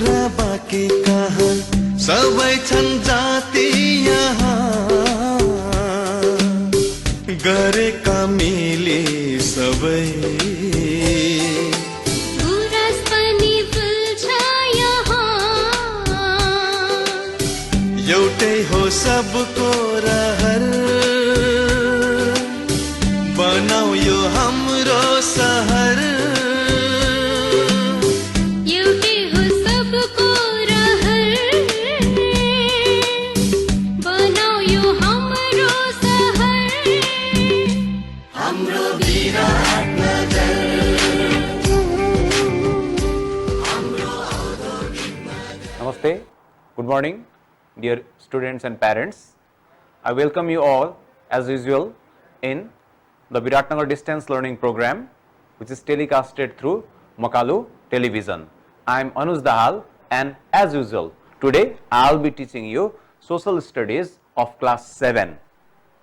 छोरा बाँकी कहाँ सबै छन् जाति यहाँ गरेका मिली सबै गुराँस पनि फुल्छ यहाँ एउटै हो सबको रहर बनाऊ यो हाम्रो सहर एउटै हो सबको रहर बनाऊ यो हाम्रो सहर हाम्रो Biratnagar Namaste, good morning dear students and parents. I welcome you all as usual in the Viratnagar distance learning program which is telecasted through Makalu television. I am Anuj Dahal and as usual today I will be teaching you social studies of class 7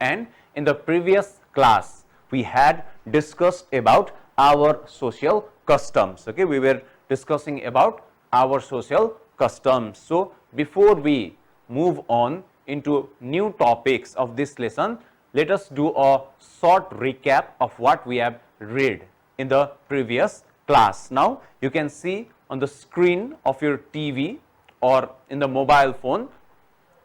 and in the previous class we had discussed about our social customs. Okay, we were discussing about our social customs. So before we move on into new topics of this lesson, let us do a short recap of what we have read in the previous class. Now you can see on the screen of your TV or in the mobile phone,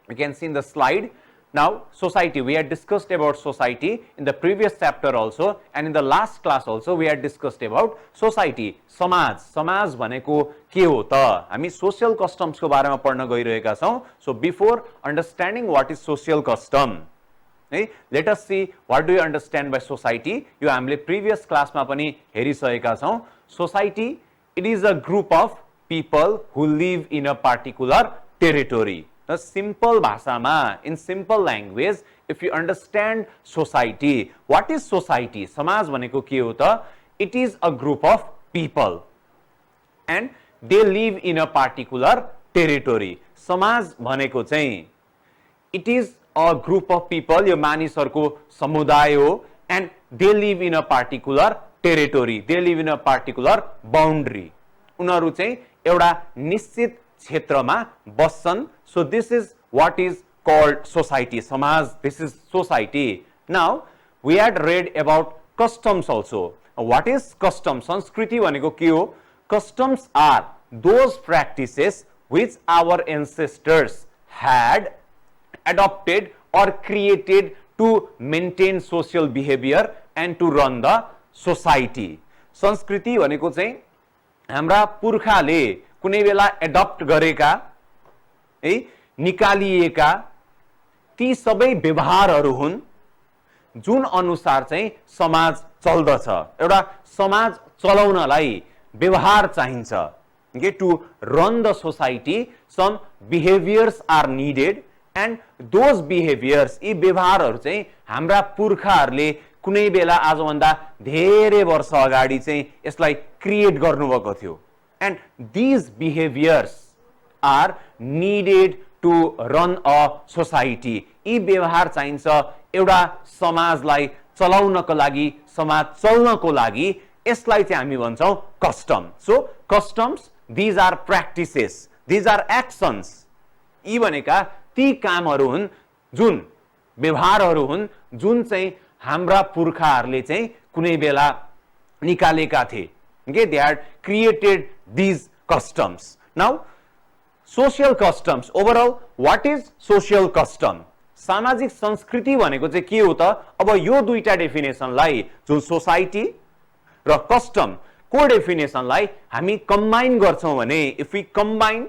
you can see in the slide. Now society, we had discussed about society in the previous chapter also and in the last class also we had discussed about society. समाज भनेको के हो त? हामी social customs को बारेमा पढ्न गइरहेका छौं. So before understanding what is social custom, let us see what do you understand by society. यो हामीले previous class मा पनि हेरिसकेका छौं. Society, it is a group of people who live in a particular territory. The simple bhasama, in simple language, if you understand society, what is society? Samaj bhaneko ke ho ta? It is a group of people and they live in a particular territory. Samaj bhaneko चाहिँ it is a group of people, यो मानिसहरुको समुदाय हो and they live in a particular territory. They live in a particular boundary. उनीहरु चाहिँ एउटा निश्चित क्षेत्रमा बस्छन्. So this is what is called society. Samaj, this is society. Now we had read about customs also. What is custom? Sanskriti bhaneko ke ho? Customs are those practices which our ancestors had adopted or created to maintain social behavior and to run the society. Sanskriti bhaneko चाहिँ हाम्रा पुर्खाले कुनै बेला adapt गरेका निकालिएका ती सबै व्यवहारहरू हुन् जुन अनुसार चाहिँ समाज चल्दछ. एउटा समाज चलाउनलाई व्यवहार चाहिन्छ. Okay, to run the society some behaviors are needed and those behaviors, यी व्यवहारहरू चाहिँ हाम्रा पुर्खाहरूले कुनै बेला आजभन्दा धेरै वर्ष अगाडि चाहिँ यसलाई क्रिएट गर्नुभएको थियो. And these behaviors are needed to run a society. यी व्यवहार चाहिन्छ एउटा समाजलाई चलाउनको लागि, समाज चल्नको लागि. यसलाई चाहिँ हामी भन्छौं custom. So customs, these are practices, these are actions. यी भनेका ती कामहरू हुन्, जुन व्यवहारहरू हुन् जुन चाहिँ हाम्रा पुर्खाहरूले चाहिँ कुनै बेला निकालेका थिए. Okay, they had created these customs. Now social customs, overall what is social custom? सामाजिक संस्कृति भनेको चाहिँ के हो त? अब यो दुईटा डेफिनेसनलाई जुन सोसाइटी र कस्टम को डेफिनेसनलाई हामी कम्बाइन गर्छौं भने, if we combine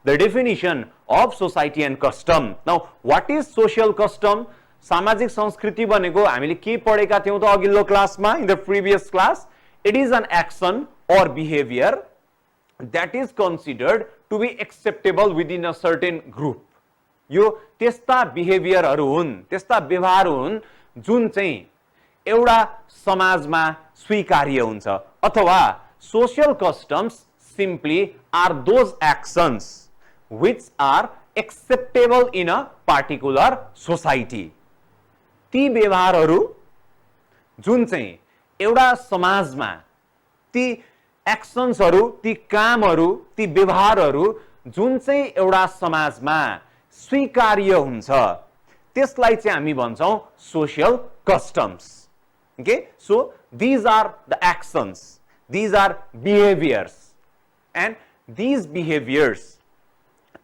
the definition of society and custom. Now what is social custom? सामाजिक संस्कृति भनेको हामीले के पढेका थियौं त अघिल्लो क्लासमा, in the previous class? It is an action or behavior that is considered to be acceptable within a certain group. यो त्यस्ता बिहेभियरहरू हुन्, त्यस्ता व्यवहार हुन् जुन चाहिँ एउटा समाजमा स्वीकार्य हुन्छ. अथवा social customs simply are those actions which are acceptable in a particular society. ती व्यवहारहरू जुन चाहिँ एउटा समाजमा ती एक्सन्सहरू, ती कामहरू, ती व्यवहारहरू जुन चाहिँ एउटा समाजमा स्वीकार्य हुन्छ त्यसलाई चाहिँ हामी भन्छौं social customs. Okay, so these are the actions, these are behaviors, and these behaviors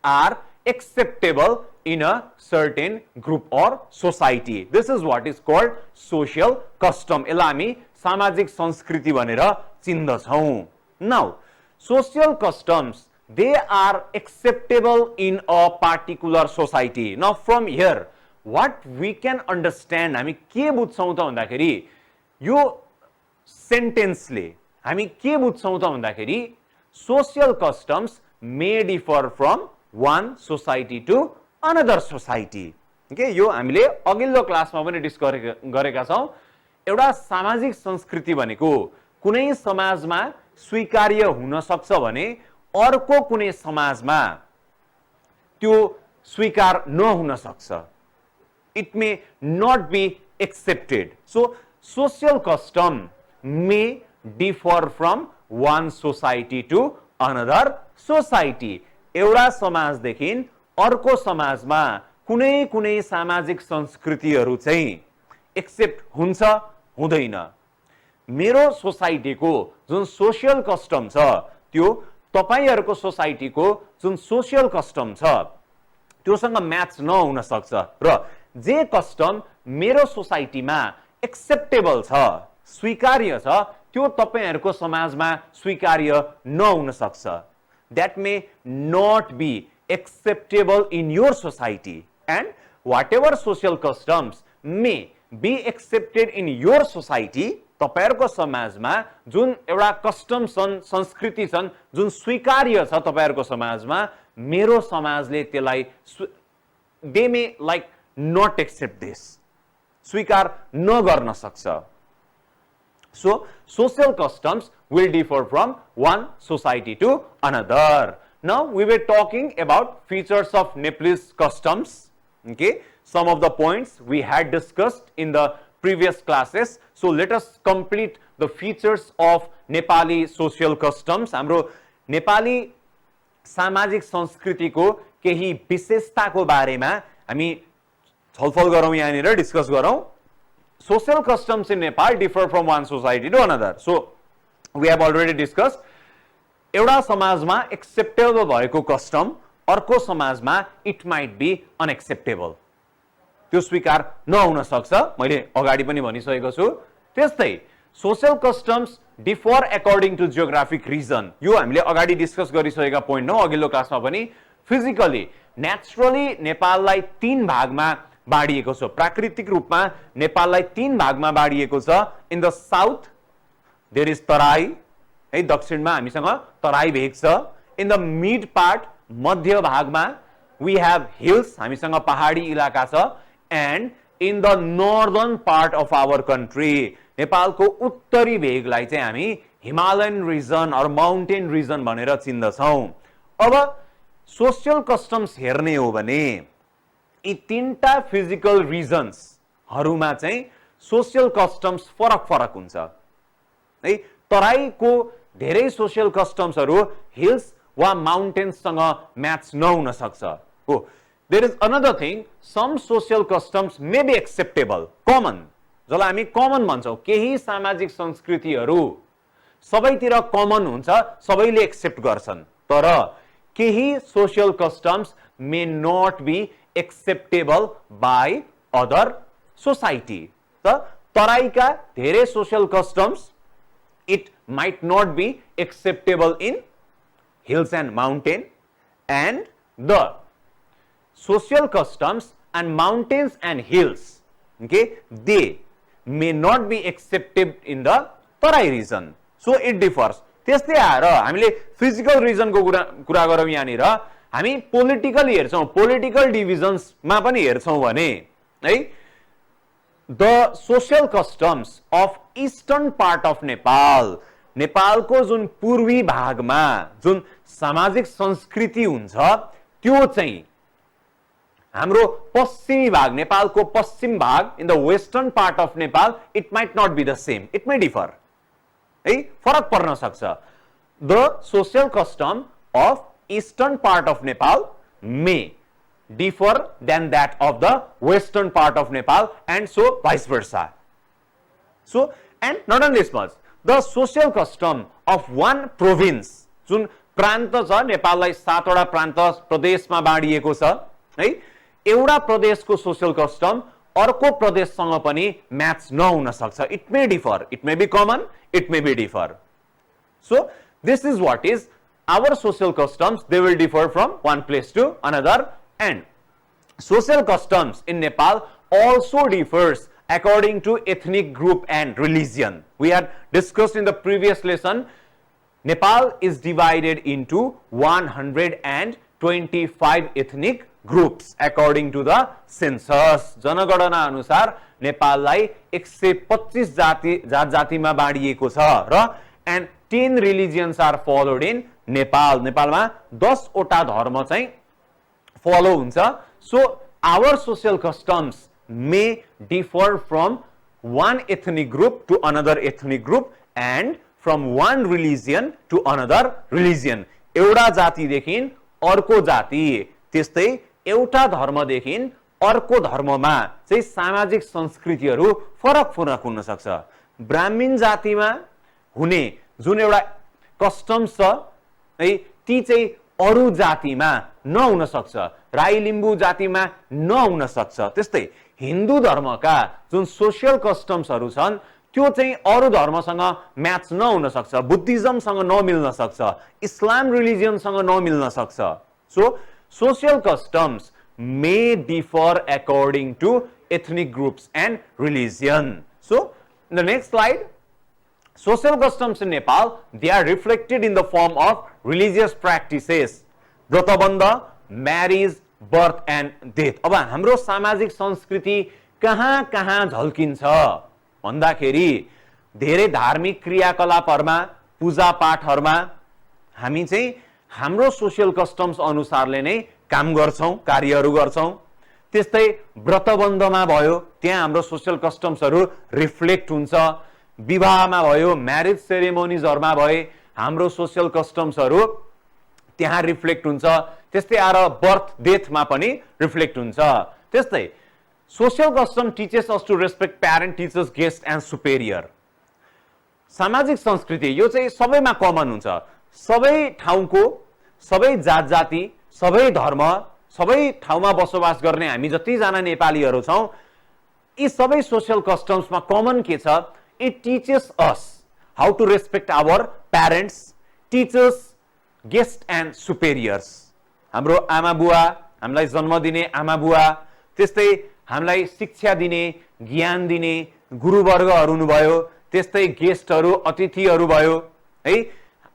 are acceptable in a certain group or society. This is what is called social custom. यसलाई हामी सामाजिक संस्कृति भनेर चिन्दछौं. Now, social customs, they are acceptable in a particular society. Now from here what we can understand, हामी के बुझ्छौं त भन्दाखेरि यो सेन्टेन्सले हामी के बुझ्छौं त भन्दाखेरि social customs may differ from one society to another society. Okay, यो हामीले अघिल्लो क्लासमा पनि डिस्कस गरेका छौं. एउटा सामाजिक संस्कृति भनेको कुनै समाजमा स्वीकार्य हुन सक्छ भने अर्को कुनै समाजमा त्यो स्वीकार नहुन सक्छ. It may not be accepted. So social custom may differ from one society to another society. एउटा समाजदेखि अर्को समाजमा कुनै कुनै सामाजिक संस्कृतिहरू चाहिँ एक्सेप्ट हुन्छ हुँदैन. मेरो सोसाइटीको जुन सोशल कस्टम छ त्यो तपाईहरुको सोसाइटीको जुन सोशल कस्टम छ त्योसँग म्याच नहुन सक्छ र जे कस्टम मेरो सोसाइटीमा एक्सेप्टेबल छ स्वीकार्य छ त्यो तपाईहरुको समाजमा स्वीकार्य नहुन सक्छ. That may not be acceptable in your society, and whatever social customs may be accepted in your society, तपाईहरुको समाजमा जुन एउटा कस्टम छन् संस्कृति छन् जुन स्वीकार्य छ तपाईहरुको समाजमा मेरो समाजले त्यसलाई they may like not accept this, स्वीकार नगर्न सक्छ. So social customs will differ from one society to another. Now we were talking about features of Nepalese customs. Okay, some of the points we had discussed in the previous classes. So let us complete the features of Nepali social customs. हाम्रो नेपाली सामाजिक संस्कृतिको केही विशेषताको बारेमा हामी छलफल गरौँ यहाँनिर discuss गरौँ. Social customs in Nepal differ from one society to another. So we have already discussed. एउटा समाजमा एक्सेप्टेबल भएको कस्टम अर्को समाजमा इट माइट बी अनएक्सेप्टेबल. त्यो स्वीकार नहुन सक्छ. मैले अगाडि पनि भनिसकेको छु. त्यस्तै social customs differ according to geographic region. यो हामीले अगाडि डिस्कस गरिसकेका पोइन्ट हो अघिल्लो क्लासमा पनि. फिजिकली नेचुरली नेपाललाई तीन भागमा बाँडिएको छ. प्राकृतिक रूपमा नेपाललाई तीन भागमा बाँडिएको छ. In the south there is Terai है दक्षिणमा हामीसँग तराई भेग छ. इन द मिड पार्ट मध्य भागमा वी हैव हिल्स हामीसँग पहाडी इलाका छ. And in the northern part of our country नेपालको उत्तरी भेगलाई चाहिँ हामी Himalayan region or mountain region भनेर चिन्दछौं. अब सोशल कस्टम्स हेर्ने हो भने यी तीनटा फिजिकल रिजन्स हरुमा चाहिँ सोशल कस्टम्स फरक फरक हुन्छ है. तराईको धेरै सोशल कस्टम्सहरु हिल्स वा माउन्टेन्ससँग म्याच नहुन सक्छ. हो there is another thing some social customs may be acceptable common जसलाई हामी कमन भन्छौं. केही सामाजिक संस्कृतिहरु सबैतिर कमन हुन्छ सबैले एक्सेप्ट गर्छन्. तर केही social customs may not be acceptable by other society. The तराईका धेरै social customs it might not be acceptable in hills and mountain, and the social customs and mountains and hills, okay, they may not be accepted in the Tarai region. So it differs. त्यस्तै आएर हामीले physical रिजनको कुरा गरौँ यहाँनिर हामी politically हेर्छौं. Political डिभिजन्समा पनि हेर्छौं भने है the social customs of eastern part of Nepal नेपालको जुन पूर्वी भागमा जुन सामाजिक संस्कृति हुन्छ त्यो चाहिँ हाम्रो पश्चिमी भाग नेपालको पश्चिम भाग in the western part of Nepal it might not be the same. It may differ है फरक पर्न सक्छ. The social custom of eastern part of Nepal may differ than that of the western part of Nepal, and so vice versa. So, and not only this much, the social custom of one province, जुन प्रान्त छ, नेपाललाई 7 वटा प्रान्त प्रदेशमा बाँडिएको छ है, एउटा प्रदेशको सोशल कस्टम अर्को प्रदेशसँग पनि म्याच नहुन सक्छ. It may differ, it may be common, it may be differ. So this is what is our social customs. They will differ from one place to another, and social customs in Nepal also differs according to ethnic group and religion. We had discussed in the previous lesson, Nepal is divided into 125 ethnic groups according to the census. जनगणना अनुसार नेपाललाई 125 जातिमा बाँडिएको छ र and 10 religions are followed in Nepal. नेपालमा 10 वटा धर्म चाहिँ follow हुन्छ. So our social customs may differ from one ethnic group to another ethnic group and from one religion to another religion. एउटा जातिदेखि अर्को जाति, त्यस्तै एउटा धर्मदेखि अर्को धर्ममा चाहिँ सामाजिक संस्कृतिहरू फरक फरक हुन सक्छ. ब्राह्मण जातिमा हुने जुन एउटा कस्टम्स छ है, ती चाहिँ अरु जातिमा नहुन सक्छ, राई लिम्बू जातिमा नहुन सक्छ. त्यस्तै हिन्दू धर्मका जुन सोशल कस्टम्सहरू छन् त्यो चाहिँ अरु धर्मसँग म्याच नहुन सक्छ, बुद्धिज्मसँग नमिल्न सक्छ, इस्लाम रिलिजियनसँग नमिल्न सक्छ. So social customs may differ according to ethnic groups and religion. So in the next slide, social customs in Nepal, they are reflected in the form of religious practices, व्रतबन्ध, marriage, birth and death. अब हाम्रो सामाजिक संस्कृति कहाँ कहाँ झल्किन्छ भन्दाखेरि धेरै धार्मिक क्रियाकलापहरुमा, पूजा पाठहरुमा हामी चाहिँ हाम्रो सोशल कस्टम्स अनुसारले नै काम गर्छौं, कार्यहरु गर्छौं. त्यस्तै व्रतबन्धमा भयो, त्यहाँ हाम्रो सोशल कस्टम्सहरु रिफ्लेक्ट हुन्छ. विवाहमा भयो, म्यारेज सेरेमोनीजहरुमा भए हाम्रो सोशल कस्टम्सहरु त्यहाँ रिफ्लेक्ट हुन्छ. त्यस्तै आएर बर्थ डेथमा पनि रिफ्लेक्ट हुन्छ. त्यस्तै social custom teaches us to respect parent, teachers, guest and superior. सामाजिक संस्कृति यो चाहिँ सबैमा कमन हुन्छ. सबै ठाउँको, सबै जात जाति, सबै धर्म, सबै ठाउँमा बसोबास गर्ने हामी जति जना नेपालीहरु छौं, यी सबै सोशल कस्टम्समा कमन के छ? It teaches us how to respect our parents, teachers, guest and superiors. हाम्रो आमा बुवा, हामीलाई जन्म दिने आमा बुवा, त्यस्तै हामीलाई शिक्षा दिने, ज्ञान दिने गुरुवर्गहरु हुनुभयो, त्यस्तै गेस्टहरु, अतिथिहरु भयो है,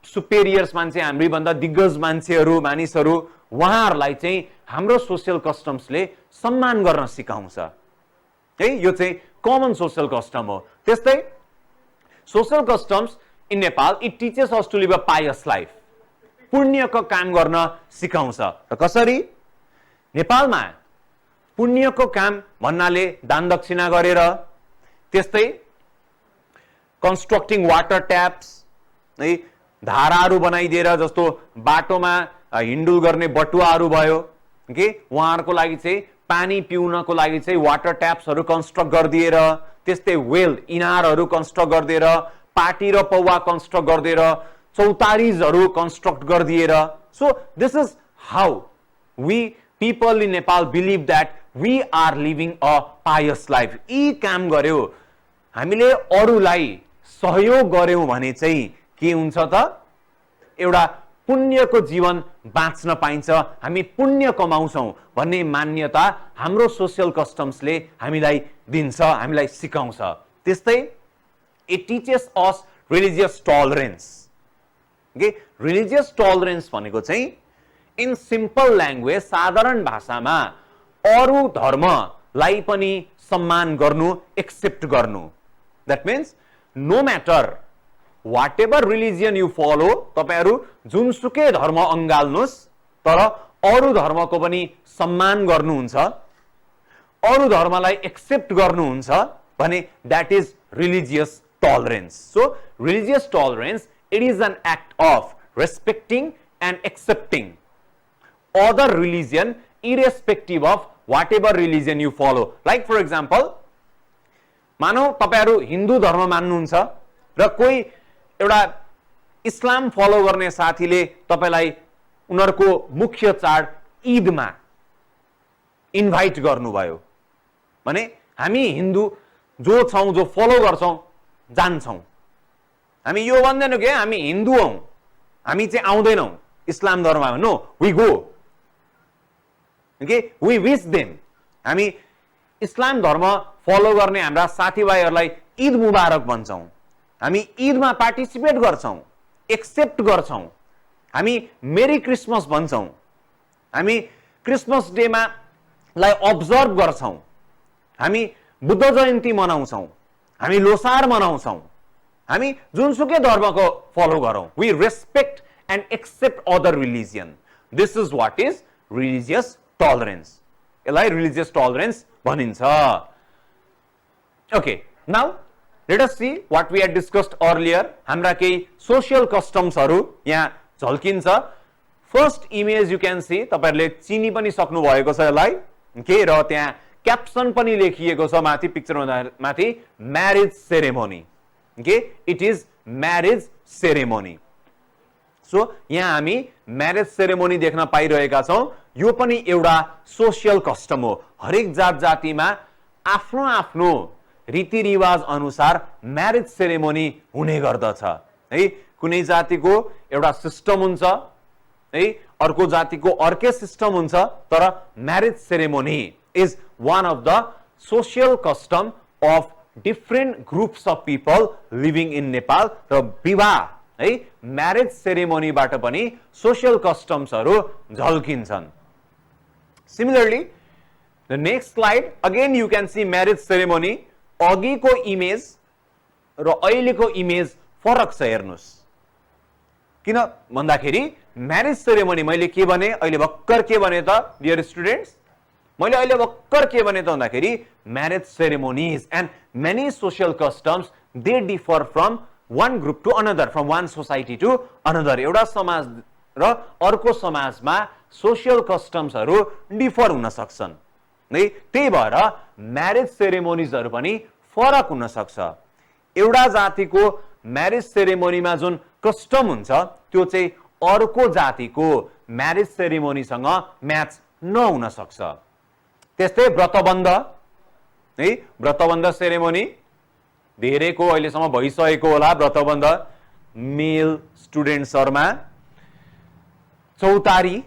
सुपेरियर्स मान्छे, हामी भन्दा दिग्गज मान्छेहरु, मानिसहरु, उहाँहरुलाई चाहिँ हाम्रो सोशल कस्टम्सले सम्मान गर्न सिकाउँछ है. यो चाहिँ कमन सोशल कस्टम हो. त्यस्तै social customs in Nepal, it teaches us to live a pious life. पुण्यको काम गर्न सिकाउँछ. र कसरी? नेपालमा पुण्यको काम भन्नाले दान दक्षिणा गरेर, त्यस्तै कन्स्ट्रक्टिङ वाटर ट्याप्स है, धाराहरू बनाइदिएर, जस्तो बाटोमा हिन्डुल गर्ने बटुवाहरू भयो के, उहाँहरूको लागि चाहिँ पानी पिउनको लागि चाहिँ वाटर ट्याप्सहरू कन्स्ट्रक्ट गरिदिएर, त्यस्तै वेल इनारहरू कन्स्ट्रक्ट गरिदिएर, पाटी र पौवा कन्स्ट्रक्ट गरिदिएर, चौतारीजहरू कन्स्ट्रक्ट गरिदिएर. So this is how we people in Nepal believe that we are living a pious life. यी काम गर्यो, हामीले अरूलाई सहयोग गर्यौं भने चाहिँ के हुन्छ त? एउटा पुण्यको जीवन बाँच्न पाइन्छ, हामी पुण्य कमाउँछौं भन्ने मान्यता हाम्रो सोशल कस्टम्सले हामीलाई दिन्छ, हामीलाई सिकाउँछ. त्यस्तै it teaches us religious tolerance. Okay, religious tolerance भनेको चाहिँ इन सिम्पल ल्याङ्ग्वेज, साधारण भाषामा अरू धर्मलाई पनि सम्मान गर्नु, एक्सेप्ट गर्नु. That means no matter whatever religion you follow, तपाईहरु जुनसुकै धर्म अंगाल्नुस्, तर अरू धर्मको पनि सम्मान गर्नुहुन्छ, अरू धर्मलाई एक्सेप्ट गर्नुहुन्छ भने that is religious tolerance. So religious tolerance, it is an act of respecting and accepting other religion irrespective of whatever religion you follow. Like for example, मानौ तपाईहरु हिन्दू धर्म मान्नुहुन्छ र कोही एउटा इस्लाम फलो गर्ने साथीले तपाईलाई उनीहरुको मुख्य चाड ईदमा इन्भाइट गर्नुभयो भने हामी हिन्दू जो छौं जो फलो गर्छौं जान्छौं हामी यो भन्दैनौ के हामी हिन्दू हौं हामी चाहिँ आउँदैनौं इस्लाम धर्ममा no we go okay we wish them हामी इस्लाम धर्म फलो गर्ने हाम्रा साथीभाइहरुलाई ईद मुबारक भन्छौं हामी ईदमा पार्टिसिपेट गर्छौं एक्सेप्ट गर्छौं हामी मेरी क्रिसमस भन्छौं हामी क्रिसमस डे मा लाई अब्जर्भ गर्छौं हामी बुद्ध जयन्ती मनाउँछौं हामी लोसार मनाउँछौं हामी जुनसुकै धर्मको फलो गरौं we respect and accept other religion this is what is religious tolerance यसलाई रिलिजियस टलरेन्स भनिन्छ okay now let us see what we had discussed earlier हाम्रा केही सोशल कस्टम्सहरु यहाँ झल्किन्छ first image you can see तपाईहरुले चिनी पनि सक्नु भएको छ यसलाई के र त्यहाँ क्याप्सन पनि लेखिएको छ माथि पिक्चरमा माथि marriage ceremony okay it is marriage ceremony so यहाँ हामी म्यारेज सेरेमनी देख्न पाइरहेका छौं यो पनि एउटा सोशल कस्टम हो हरेक जात जातिमा आफ्नो आफ्नो रीतिरिवाज अनुसार म्यारेज सेरेमनी हुने गर्दछ है कुनै जातिको एउटा सिस्टम हुन्छ है अर्को जातिको अर्कै सिस्टम हुन्छ तर marriage ceremony is one of the social custom of different groups of people living in Nepal र विवाह है म्यारेज सेरेमनी बाट पनि सोशल कस्टम्सहरु झल्किन्छन् similarly the next slide again you can see marriage ceremony अघिको इमेज र अहिलेको इमेज फरक छ हेर्नुस् किन भन्दाखेरि म्यारेज सेरेमनी मैले के भने अहिले भक्कर के भने त डियर स्टुडेन्ट्स मैले अहिले भक्कर के भने त भन्दाखेरि marriage ceremonies and many social customs they differ from one group to another from one society to another एउटा समाज र अर्को समाजमा सोशल कस्टम्सहरु डिफर हुन सक्छन् है त्यही भएर म्यारेज सेरेमनीजहरु पनि फरक हुन सक्छ एउटा जातिको म्यारेज सेरेमनीमा जुन कस्टम हुन्छ त्यो चाहिँ अर्को जातिको म्यारेज सेरेमनीसँग म्याच नहुन सक्छ त्यस्तै व्रतबन्ध है व्रतबन्ध सेरेमनी धेरैको अहिलेसम्म भइसकेको होला व्रतबन्ध मेल स्टुडेन्ट्सहरुमा चौतारी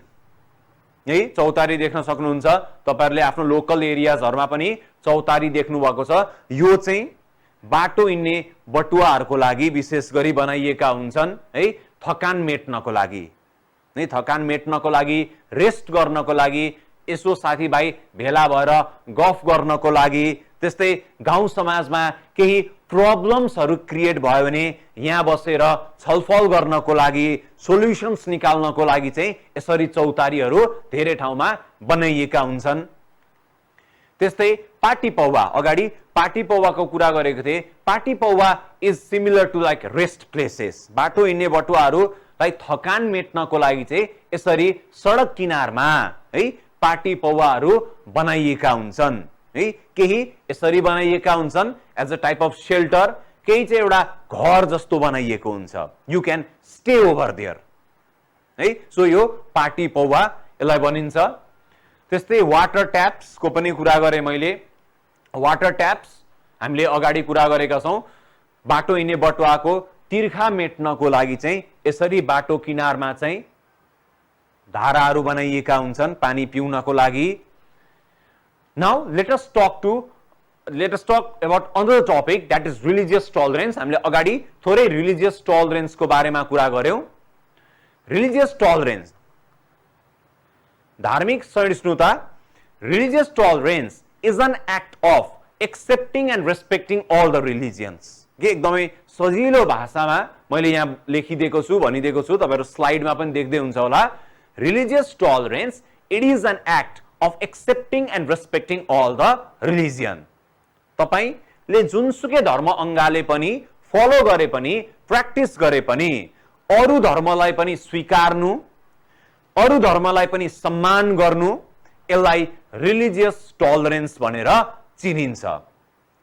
है चौतारी देख्न सक्नुहुन्छ तपाईहरुले आफ्नो लोकल एरियाजहरुमा पनि चौतारी देख्नु भएको छ यो चाहिँ बाटो हिँड्ने बटुवाहरुको लागि विशेष गरी बनाइएका हुन्छन् है थकान मेट्नको लागि है थकान मेट्नको लागि रेस्ट गर्नको लागि यसो साथीभाइ भेला भएर गफ गर्नको लागि त्यस्तै गाउँ समाजमा केही प्रब्लम्सहरु क्रिएट भयो भने यहाँ बसेर छलफल गर्नको लागि सोल्युशन्स निकाल्नको लागि चाहिँ यसरी चौतारीहरु धेरै ठाउँमा बनाइएका हुन्छन् त्यस्तै पार्टी पौवा अगाडि पार्टी पौवाको कुरा गरेको थिए पार्टी पौवा is similar to like rest places बाटो हिँड्ने बटुवाहरुलाई थकान मेट्नको लागि चाहिँ यसरी सडक किनारमा है पार्टी पौवाहरु बनाइएका हुन्छन् है केही यसरी बनाइएका हुन्छन् as a type of shelter केही चाहिँ एउटा घर जस्तो बनाइएको हुन्छ you can stay over there है सो यो पार्टी पौवा यसलाई भनिन्छ त्यस्तै वाटर ट्याप्स को पनि कुरा गरे मैले वाटर ट्याप्स हामीले अगाडि कुरा गरेका छौं बाटो हिँड्ने बटुवाको तिर्खा मेट्नको लागि चाहिँ यसरी बाटो किनारमा चाहिँ धाराहरु बनाइएका हुन्छन् पानी पिउनको लागि Now let us talk about another topic that is religious tolerance हामीले अगाडि थोरै religious tolerance को बारेमा कुरा गर्यौं religious tolerance धार्मिक सहिष्णुता religious tolerance is an act of accepting and respecting all the religions के एकदमै सजिलो भाषामा मैले यहाँ लेखिदिएको छु भनिदिएको छु तपाईहरु स्लाइडमा पनि देख्दै हुन्छ होला religious tolerance it is an act of accepting and respecting all the religion तपाईले जुनसुकै धर्म अंगाले पनि फलो गरे पनि प्र्याक्टिस गरे पनि अरु धर्मलाई पनि स्वीकार्नु अरु धर्मलाई पनि सम्मान गर्नु यसलाई रिलिजियस टलरेन्स भनेर चिनिन्छ.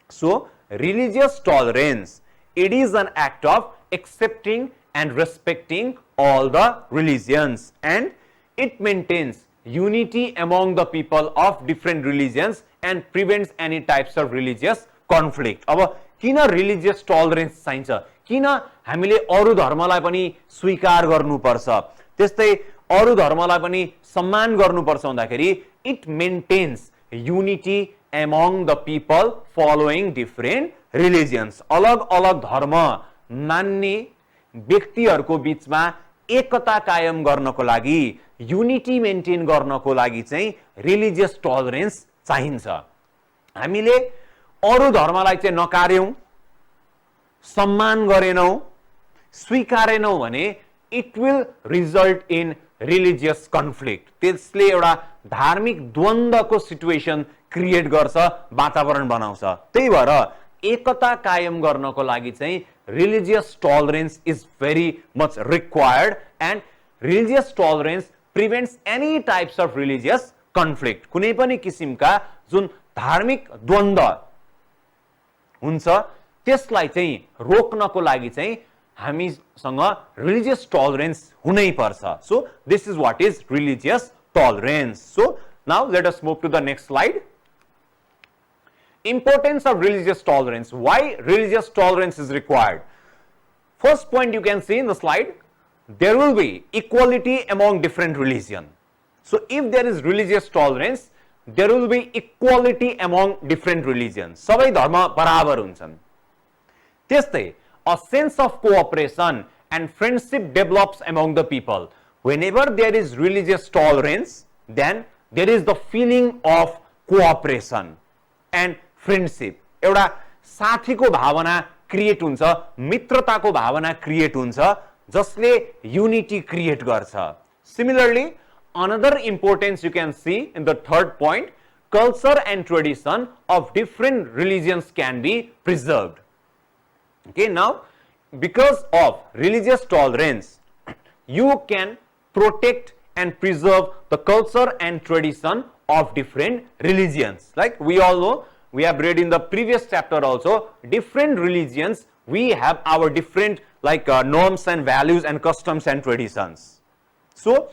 So religious tolerance, it is an act of accepting and respecting all the religions, and it maintains unity among the people of different religions and prevents any types of religious conflict. अब किन religious tolerance चाहिन्छ, किन हामीले अरु धर्मलाई पनि स्वीकार गर्नुपर्छ, त्यस्तै अरु धर्मलाई पनि सम्मान गर्नुपर्छ भन्दाखेरि it maintains unity among the people following different religions. अलग अलग धर्म मान्ने व्यक्तिहरुको बीचमा एकता कायम गर्नको लागि, युनिटी मेन्टेन गर्नको लागि चाहिँ रिलिजियस टलरेन्स चाहिन्छ. हामीले अरु धर्मलाई चाहिँ नकार्यौं, सम्मान गरेनौं, स्वीकारेनौं भने it will result in religious conflict. त्यसले एउटा धार्मिक द्वन्द्वको सिचुएसन क्रिएट गर्छ, वातावरण बनाउँछ. त्यही भएर एकता कायम गर्नको लागि चाहिँ religious tolerance is very much required, and religious tolerance prevents any types of religious conflict. कुनै पनि किसिमका जुन धार्मिक द्वन्द्व हुन्छ त्यसलाई चाहिँ रोक्नको लागि चाहिँ हामीसँग religious tolerance हुनै पर्छ. So this is what is religious tolerance. So now let us move to the next slide. Importance of religious tolerance. Why religious tolerance is required? First point you can see in the slide, there will be equality among different religions. So if there is religious tolerance, there will be equality among different religions. सबै धर्म बराबर हुन्छन्. त्यस्तै a sense of cooperation and friendship develops among the people. Whenever there is religious tolerance, then there is the feeling of cooperation and friendship. एउटा साथीको भावना create हुन्छ, मित्रताको भावना क्रिएट हुन्छ, जसले युनिटी क्रिएट गर्छ. Similarly, another importance you can see in the third point, culture and tradition of different religions can be preserved. Okay, now because of religious tolerance, you can protect and preserve the culture and tradition of different religions. Like we all know, we have read in the previous chapter also, different religions, we have our different norms and values and customs and traditions. So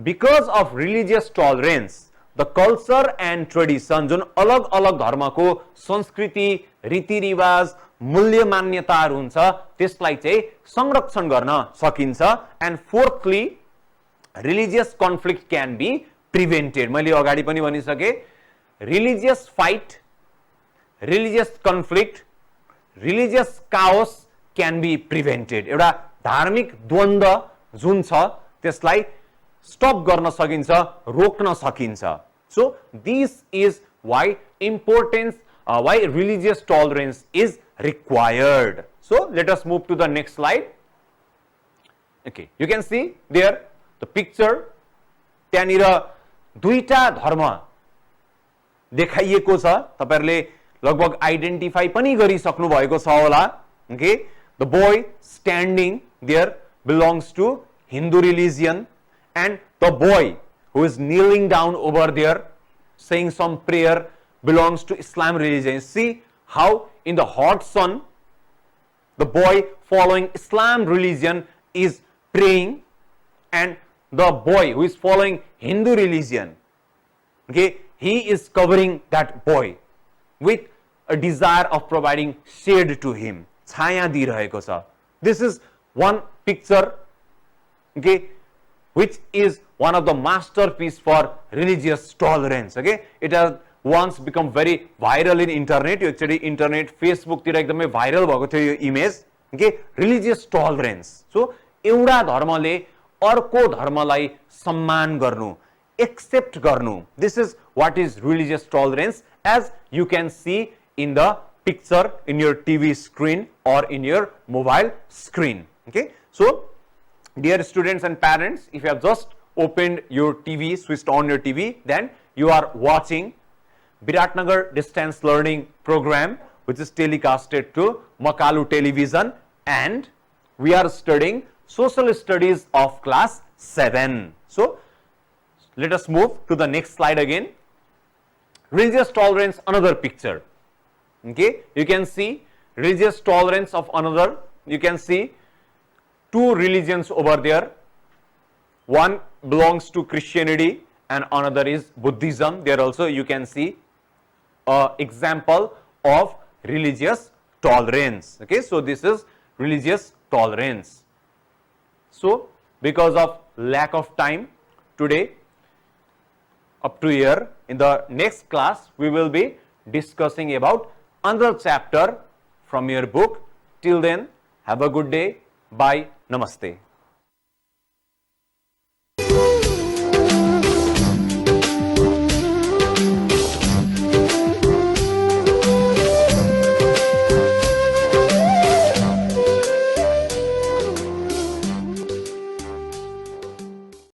because of religious tolerance, the culture and tradition जुन अलग अलग धर्मको संस्कृति, रीतिरिवाज, मूल्य मान्यताहरु हुन्छ त्यसलाई चाहिँ संरक्षण गर्न सकिन्छ. And fourthly, religious conflict can be prevented. मैले अगाडि पनि भनिसके, religious fight, religious conflict, religious chaos can be prevented. एउटा धार्मिक द्वन्द्व जुन छ त्यसलाई स्टप गर्न सकिन्छ, रोक्न सकिन्छ. So this is why why religious tolerance is required. So let us move to the next slide. Okay, you can see there the picture. त्यहाँनिर दुईटा धर्म देखाइएको छ, तपाईहरुले लगभग आइडेन्टिफाई पनि गरिसक्नु भएको छ होला. Okay, the boy standing there belongs to Hindu religion, and the boy who is kneeling down over there saying some prayer belongs to Islam religion. See how in the hot sun the boy following Islam religion is praying, and the boy who is following Hindu religion, okay, he is covering that boy with a desire of providing shade to him. छाया दिइरहेको छ. This is one picture, okay, which is one of the masterpiece for religious tolerance. Okay, it has once become very viral in internet. Actually internet, Facebook तिर एकदमै viral भएको थियो यो image. Okay, religious tolerance. So एउटा धर्मले अर्को धर्मलाई सम्मान गर्नु, accept गर्नु. This is what is religious tolerance, as you can see in the picture in your TV screen or in your mobile screen. Okay, so dear students and parents, if you have just opened your TV, switched on your TV, then you are watching Viratnagar distance learning program, which is telecasted to Makalu television, and we are studying social studies of class 7. So let us move to the next slide again. Religious tolerance, another picture. Okay, you can see religious tolerance of another. You can see two religions over there. One belongs to Christianity and another is Buddhism. There also you can see an example of religious tolerance. Okay, so this is religious tolerance. So because of lack of time today, up to here, in the next class we will be discussing about another chapter from your book. Till then, have a good day. Bye. Namaste.